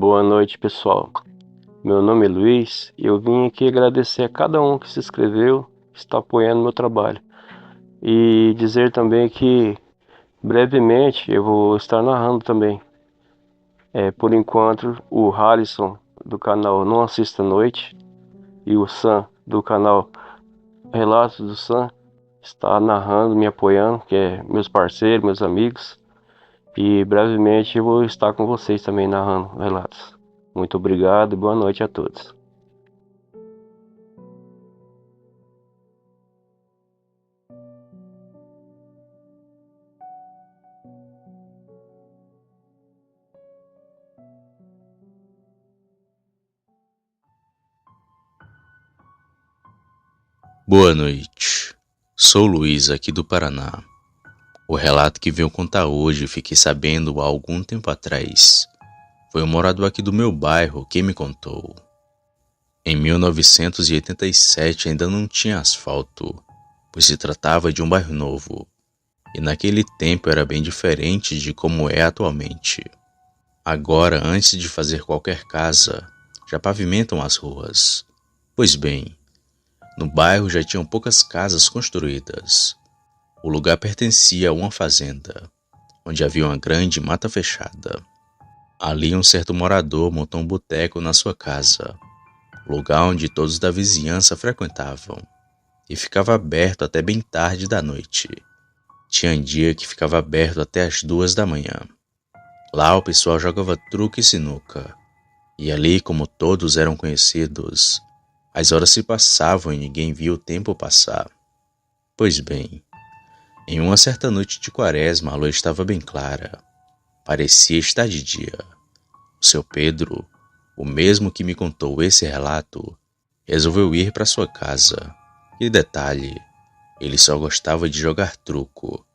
Boa noite, pessoal. Meu nome é Luiz e eu vim aqui agradecer a cada um que se inscreveu, que está apoiando meu trabalho. E dizer também que brevemente eu vou estar narrando também. Por enquanto, o Harrison do canal Não Assista à Noite e o Sam do canal Relatos do Sam está narrando, me apoiando, que é meus parceiros, meus amigos. E brevemente eu vou estar com vocês também narrando relatos. Muito obrigado e boa noite a todos. Boa noite, sou Luiz aqui do Paraná. O relato que venho contar hoje fiquei sabendo há algum tempo atrás. Foi um morador aqui do meu bairro quem me contou. Em 1987 ainda não tinha asfalto, pois se tratava de um bairro novo, e naquele tempo era bem diferente de como é atualmente. Agora, antes de fazer qualquer casa, já pavimentam as ruas. Pois bem, no bairro já tinham poucas casas construídas. O lugar pertencia a uma fazenda, onde havia uma grande mata fechada. Ali um certo morador montou um boteco na sua casa, lugar onde todos da vizinhança frequentavam, e ficava aberto até bem tarde da noite. Tinha dia que ficava aberto até as 2 da manhã. Lá o pessoal jogava truque e sinuca, e ali, como todos eram conhecidos, as horas se passavam e ninguém via o tempo passar. Pois bem, em uma certa noite de quaresma a lua estava bem clara. Parecia estar de dia. O seu Pedro, o mesmo que me contou esse relato, resolveu ir para sua casa. E detalhe, ele só gostava de jogar truco.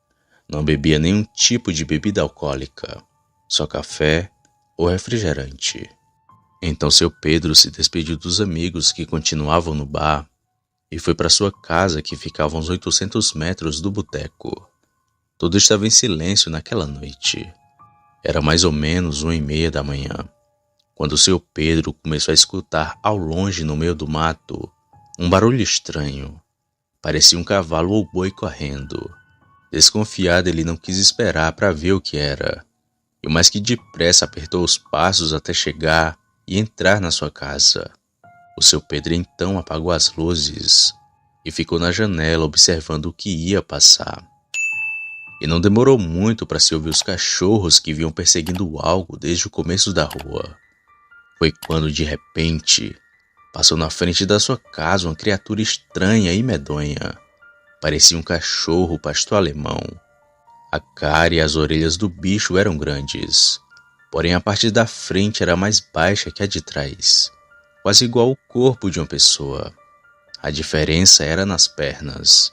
Não bebia nenhum tipo de bebida alcoólica, só café ou refrigerante. Então seu Pedro se despediu dos amigos que continuavam no bar e foi para sua casa que ficava a uns 800 metros do boteco. Tudo estava em silêncio naquela noite. Era mais ou menos 1h30 da manhã, quando seu Pedro começou a escutar ao longe no meio do mato um barulho estranho. Parecia um cavalo ou boi correndo. Desconfiado, ele não quis esperar para ver o que era, e mais que depressa apertou os passos até chegar e entrar na sua casa. O seu Pedro então apagou as luzes e ficou na janela observando o que ia passar. E não demorou muito para se ouvir os cachorros que vinham perseguindo algo desde o começo da rua. Foi quando, de repente, passou na frente da sua casa uma criatura estranha e medonha. Parecia um cachorro pastor alemão. A cara e as orelhas do bicho eram grandes, porém a parte da frente era mais baixa que a de trás, quase igual ao corpo de uma pessoa. A diferença era nas pernas,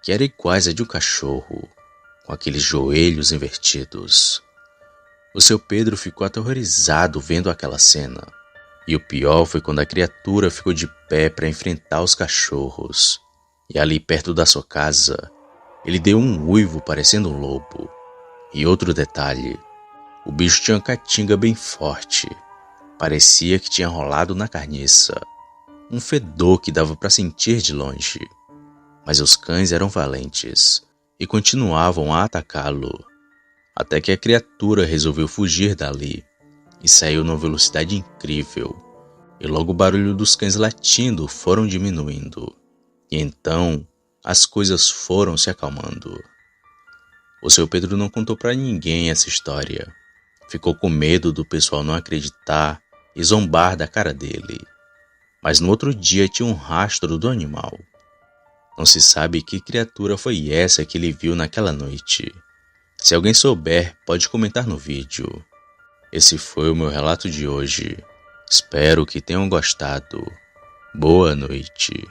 que eram iguais a de um cachorro, com aqueles joelhos invertidos. O seu Pedro ficou aterrorizado vendo aquela cena. E o pior foi quando a criatura ficou de pé para enfrentar os cachorros. E ali perto da sua casa, ele deu um uivo parecendo um lobo. E outro detalhe, o bicho tinha uma catinga bem forte. Parecia que tinha rolado na carniça. Um fedor que dava para sentir de longe. Mas os cães eram valentes e continuavam a atacá-lo. Até que a criatura resolveu fugir dali e saiu numa velocidade incrível. E logo o barulho dos cães latindo foram diminuindo. E então as coisas foram se acalmando. O seu Pedro não contou para ninguém essa história. Ficou com medo do pessoal não acreditar e zombar da cara dele. Mas no outro dia tinha um rastro do animal. Não se sabe que criatura foi essa que ele viu naquela noite. Se alguém souber, pode comentar no vídeo. Esse foi o meu relato de hoje. Espero que tenham gostado. Boa noite.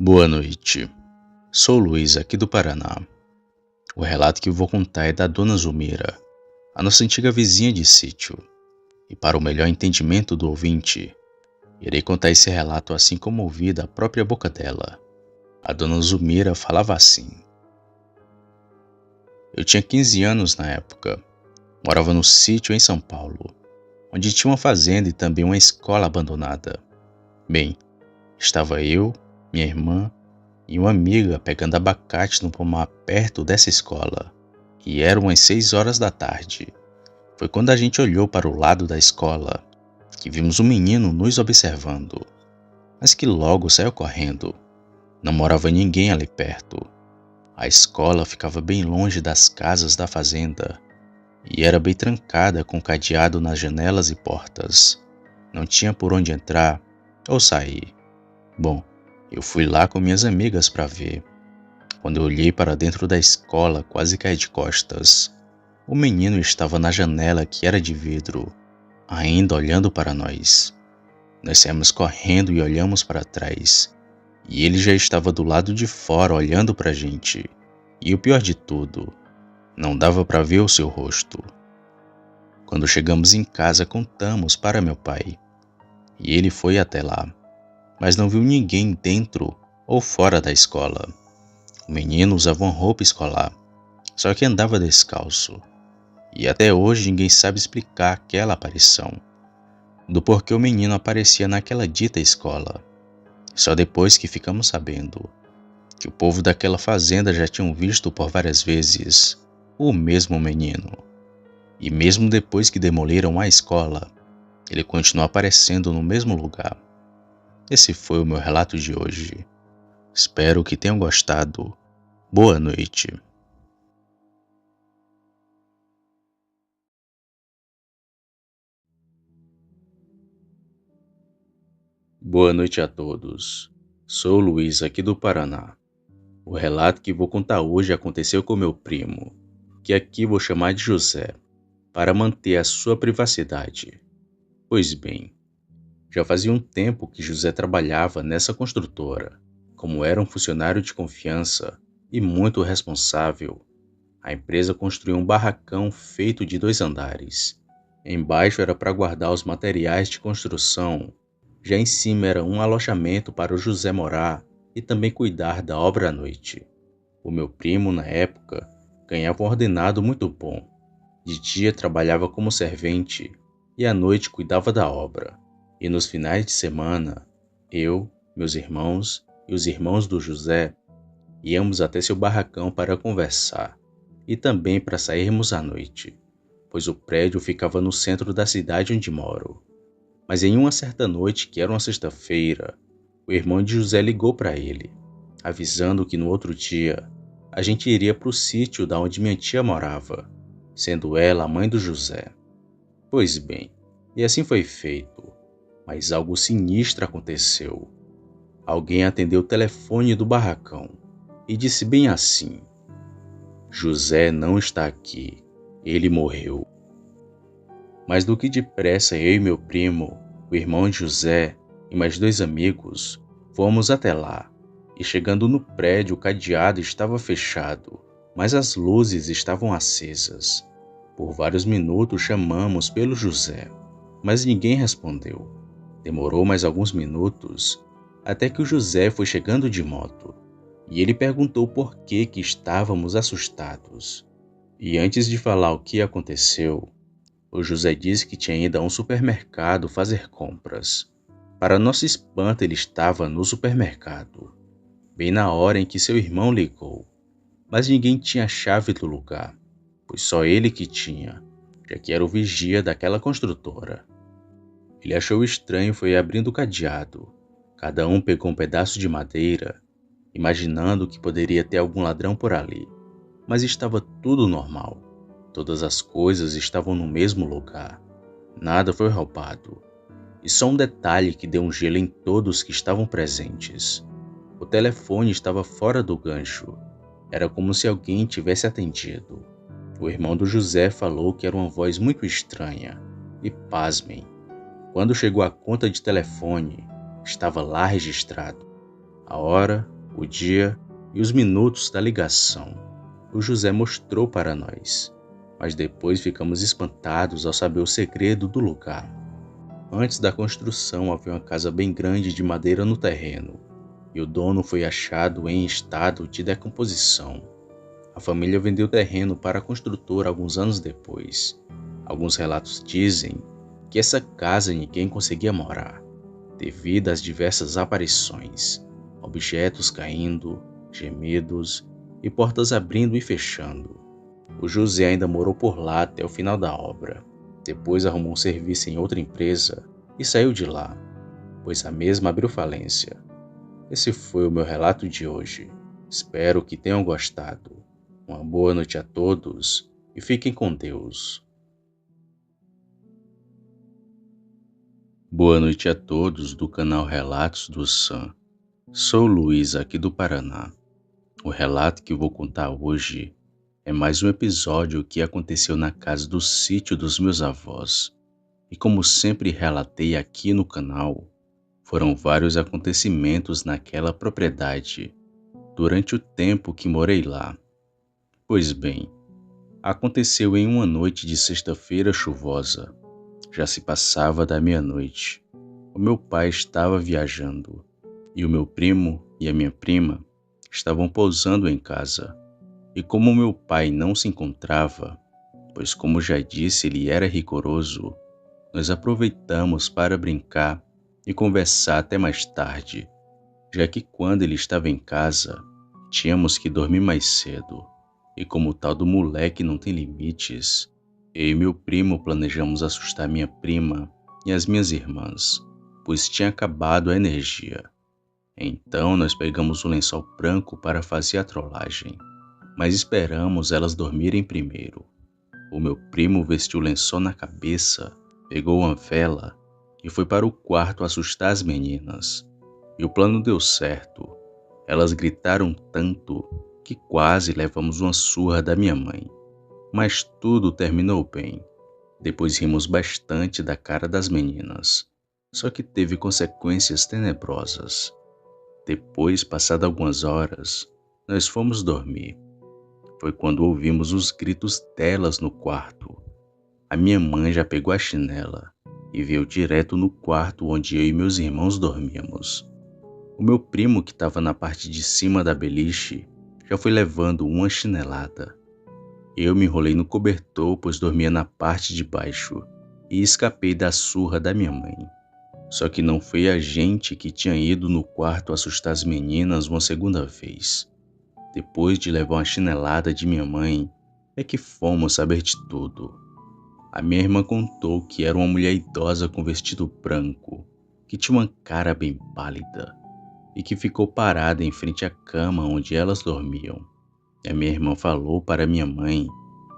Boa noite. Sou Luiz aqui do Paraná. O relato que vou contar é da Dona Zulmira, a nossa antiga vizinha de sítio. E para o melhor entendimento do ouvinte, irei contar esse relato assim como ouvi da própria boca dela. A Dona Zulmira falava assim: Eu tinha 15 anos na época. Morava no sítio em São Paulo, onde tinha uma fazenda e também uma escola abandonada. Bem, estava eu, minha irmã e uma amiga pegando abacate no pomar perto dessa escola. E eram umas 6 horas da tarde. Foi quando a gente olhou para o lado da escola que vimos um menino nos observando, mas que logo saiu correndo. Não morava ninguém ali perto. A escola ficava bem longe das casas da fazenda e era bem trancada com cadeado nas janelas e portas. Não tinha por onde entrar ou sair. Bom, eu fui lá com minhas amigas para ver. Quando eu olhei para dentro da escola, quase caí de costas. O menino estava na janela que era de vidro, ainda olhando para nós. Nós saímos correndo e olhamos para trás. E ele já estava do lado de fora olhando para a gente. E o pior de tudo, não dava para ver o seu rosto. Quando chegamos em casa, contamos para meu pai. E ele foi até lá, mas não viu ninguém dentro ou fora da escola. O menino usava uma roupa escolar, só que andava descalço. E até hoje ninguém sabe explicar aquela aparição, do porquê o menino aparecia naquela dita escola. Só depois que ficamos sabendo que o povo daquela fazenda já tinham visto por várias vezes o mesmo menino. E mesmo depois que demoliram a escola, ele continua aparecendo no mesmo lugar. Esse foi o meu relato de hoje. Espero que tenham gostado. Boa noite. Boa noite a todos. Sou o Luiz aqui do Paraná. O relato que vou contar hoje aconteceu com meu primo, que aqui vou chamar de José, para manter a sua privacidade. Pois bem, já fazia um tempo que José trabalhava nessa construtora. Como era um funcionário de confiança e muito responsável, a empresa construiu um barracão feito de 2 andares. Embaixo era para guardar os materiais de construção, já em cima era um alojamento para o José morar e também cuidar da obra à noite. O meu primo, na época, ganhava um ordenado muito bom. De dia trabalhava como servente e à noite cuidava da obra. E nos finais de semana, eu, meus irmãos e os irmãos do José íamos até seu barracão para conversar e também para sairmos à noite, pois o prédio ficava no centro da cidade onde moro. Mas em uma certa noite, que era uma sexta-feira, o irmão de José ligou para ele, avisando que no outro dia a gente iria para o sítio da onde minha tia morava, sendo ela a mãe do José. Pois bem, e assim foi feito, mas algo sinistro aconteceu. Alguém atendeu o telefone do barracão e disse bem assim: José não está aqui, ele morreu. Mas do que depressa eu e meu primo, o irmão de José e mais 2 amigos, fomos até lá. E chegando no prédio, o cadeado estava fechado, mas as luzes estavam acesas. Por vários minutos chamamos pelo José, mas ninguém respondeu. Demorou mais alguns minutos, até que o José foi chegando de moto, e ele perguntou por que estávamos assustados. E antes de falar o que aconteceu, o José disse que tinha ido a um supermercado fazer compras. Para nosso espanto, ele estava no supermercado, bem na hora em que seu irmão ligou. Mas ninguém tinha a chave do lugar, pois só ele que tinha, já que era o vigia daquela construtora. Ele achou estranho e foi abrindo o cadeado. Cada um pegou um pedaço de madeira, imaginando que poderia ter algum ladrão por ali. Mas estava tudo normal. Todas as coisas estavam no mesmo lugar. Nada foi roubado. E só um detalhe que deu um gelo em todos que estavam presentes. O telefone estava fora do gancho. Era como se alguém tivesse atendido. O irmão do José falou que era uma voz muito estranha. E pasmem, quando chegou a conta de telefone, estava lá registrado a hora, o dia e os minutos da ligação. o José mostrou para nós, mas depois ficamos espantados ao saber o segredo do lugar. Antes da construção havia uma casa bem grande de madeira no terreno, e o dono foi achado em estado de decomposição. A família vendeu o terreno para a construtora alguns anos depois. Alguns relatos dizem que essa casa ninguém conseguia morar, devido às diversas aparições, objetos caindo, gemidos e portas abrindo e fechando. O José ainda morou por lá até o final da obra. Depois arrumou um serviço em outra empresa e saiu de lá, pois a mesma abriu falência. Esse foi o meu relato de hoje. Espero que tenham gostado. Uma boa noite a todos e fiquem com Deus. Boa noite a todos do canal Relatos do Sam. Sou Luiz aqui do Paraná. O relato que vou contar hoje é mais um episódio que aconteceu na casa do sítio dos meus avós. E como sempre relatei aqui no canal, foram vários acontecimentos naquela propriedade durante o tempo que morei lá. Pois bem, aconteceu em uma noite de sexta-feira chuvosa. Já se passava da meia-noite. O meu pai estava viajando e o meu primo e a minha prima estavam pousando em casa. E como meu pai não se encontrava, pois como já disse ele era rigoroso, nós aproveitamos para brincar e conversar até mais tarde, já que quando ele estava em casa, tínhamos que dormir mais cedo. E como o tal do moleque não tem limites, eu e meu primo planejamos assustar minha prima e as minhas irmãs, pois tinha acabado a energia. Então nós pegamos o lençol branco para fazer a trollagem, mas esperamos elas dormirem primeiro. O meu primo vestiu o lençol na cabeça, pegou uma vela e foi para o quarto assustar as meninas. E o plano deu certo. Elas gritaram tanto que quase levamos uma surra da minha mãe. Mas tudo terminou bem. Depois rimos bastante da cara das meninas. Só que teve consequências tenebrosas. Depois, passado algumas horas, nós fomos dormir. Foi quando ouvimos os gritos delas no quarto. A minha mãe já pegou a chinela e veio direto no quarto onde eu e meus irmãos dormíamos. O meu primo, que estava na parte de cima da beliche, já foi levando uma chinelada. Eu me enrolei no cobertor, pois dormia na parte de baixo, e escapei da surra da minha mãe. Só que não foi a gente que tinha ido no quarto assustar as meninas uma segunda vez. Depois de levar uma chinelada de minha mãe, é que fomos saber de tudo. A minha irmã contou que era uma mulher idosa com vestido branco, que tinha uma cara bem pálida, e que ficou parada em frente à cama onde elas dormiam. E a minha irmã falou para minha mãe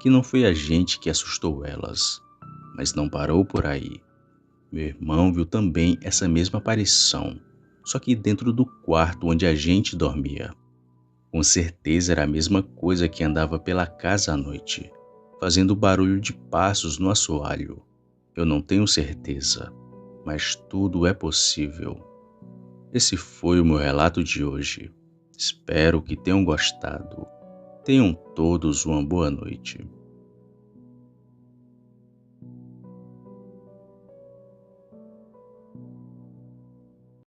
que não foi a gente que assustou elas, mas não parou por aí. Meu irmão viu também essa mesma aparição, só que dentro do quarto onde a gente dormia. Com certeza era a mesma coisa que andava pela casa à noite, fazendo barulho de passos no assoalho. Eu não tenho certeza, mas tudo é possível. Esse foi o meu relato de hoje. Espero que tenham gostado. Tenham todos uma boa noite.